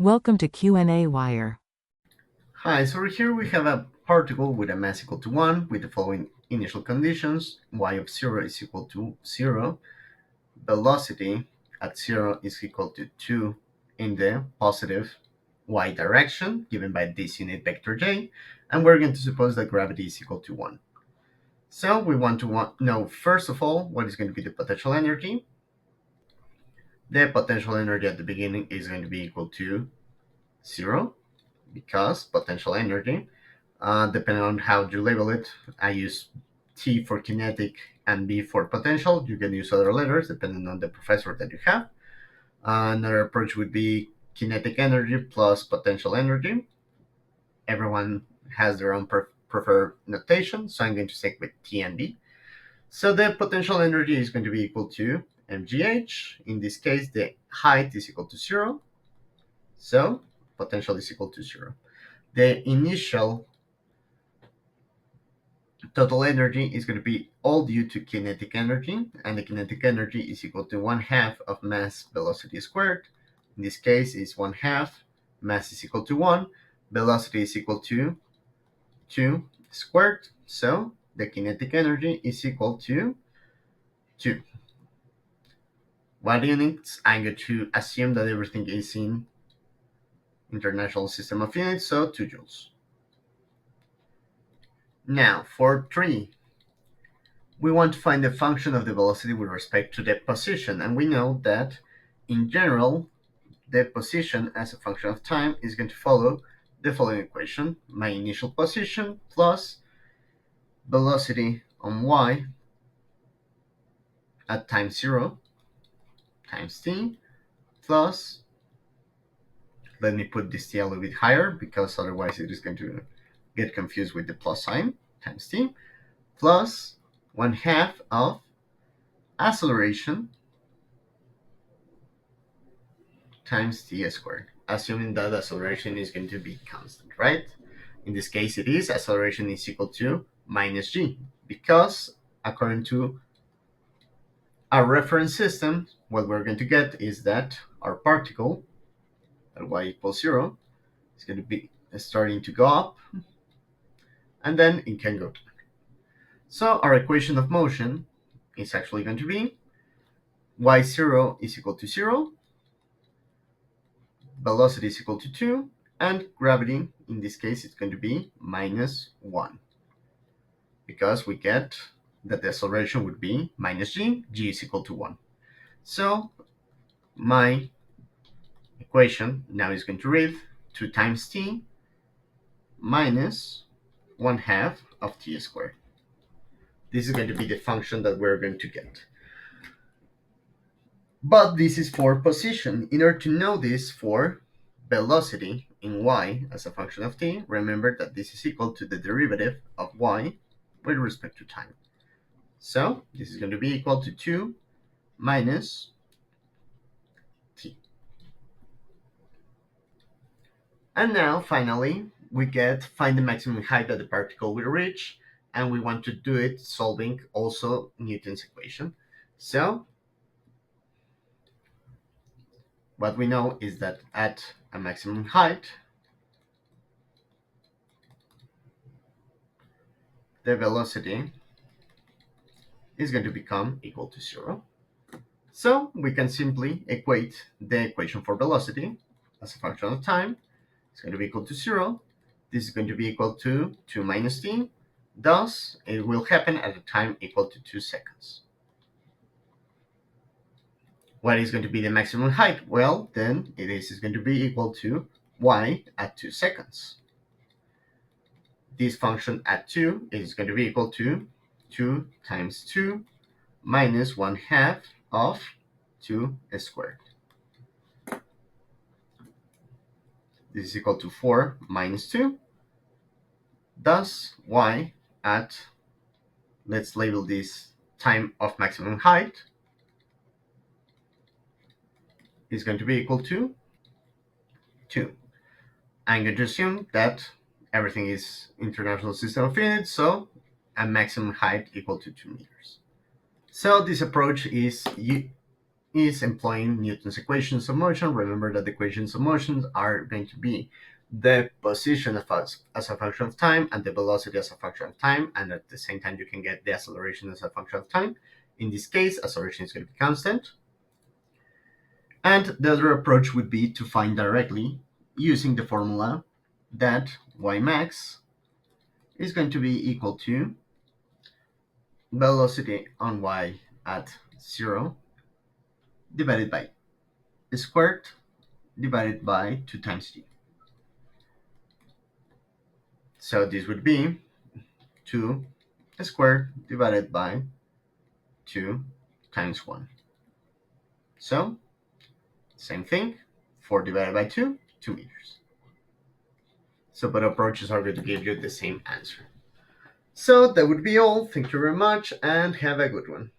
Welcome to qnawire. Hi, so here we have a particle with a mass equal to 1 with the following initial conditions. Y of 0 is equal to 0. Velocity at 0 is equal to 2 in the positive y direction given by this unit vector j. And we're going to suppose that gravity is equal to 1. So we want to know, first of all, what is going to be the potential energy. The potential energy at the beginning is going to be equal to 0 because potential energy. Depending on how you label it, I use T for kinetic and B for potential. You can use other letters depending on the professor that you have. Another approach would be kinetic energy plus potential energy. Everyone has their own preferred notation, so I'm going to stick with T and B. So the potential energy is going to be equal to mgh. In this case, the height is equal to 0. So potential is equal to 0. The initial total energy is going to be all due to kinetic energy, and the kinetic energy is equal to 1/2 of mass velocity squared. In this case, is 1/2, mass is equal to 1, velocity is equal to 2 squared, so the kinetic energy is equal to 2. What units? I'm going to assume that everything is in International System of Units, so 2 joules. Now, for 3, we want to find the function of the velocity with respect to the position, and we know that in general the position as a function of time is going to follow the following equation: my initial position plus velocity on y at time 0 times t plus, let me put this t a little bit higher because otherwise it is going to get confused with the plus sign, times t plus 1/2 of acceleration times t squared, assuming that acceleration is going to be constant, right? In this case, it is acceleration is equal to minus g, because according to our reference system, what we're going to get is that our particle at y equals 0 is going to be starting to go up, and then it can go down. So our equation of motion is actually going to be y0 is equal to 0, velocity is equal to 2, and gravity, in this case, is going to be minus 1, because we get that the acceleration would be minus g, g is equal to 1. So my equation now is going to read 2 times t minus 1/2 of t squared. This is going to be the function that we're going to get. But this is for position. In order to know this for velocity in y as a function of t, remember that this is equal to the derivative of y with respect to time. So this is going to be equal to 2 minus t. And now, finally, we get find the maximum height that the particle will reach, and we want to do it solving also Newton's equation. So what we know is that at a maximum height, the velocity is going to become equal to 0. So we can simply equate the equation for velocity as a function of time. It's going to be equal to 0. This is going to be equal to 2 minus t. Thus, it will happen at a time equal to 2 seconds. What is going to be the maximum height? Well, then it is going to be equal to y at 2 seconds. This function at 2 is going to be equal to 2 times 2 minus 1/2 of 2 squared. This is equal to 4 minus 2. Thus, y at, let's label this time of maximum height, is going to be equal to 2. I'm going to assume that everything is International System of Units, so a maximum height equal to 2 meters. So this approach is is employing Newton's equations of motion. Remember that the equations of motion are going to be the position as a function of time and the velocity as a function of time, and at the same time you can get the acceleration as a function of time. In this case, acceleration is going to be constant. And the other approach would be to find directly using the formula that y max is going to be equal to velocity on y at 0 divided by squared divided by 2 times g. So this would be 2 squared divided by 2 times 1. So, same thing, 4 divided by 2, 2 meters. So both approaches are going to give you the same answer. So that would be all. Thank you very much and have a good one.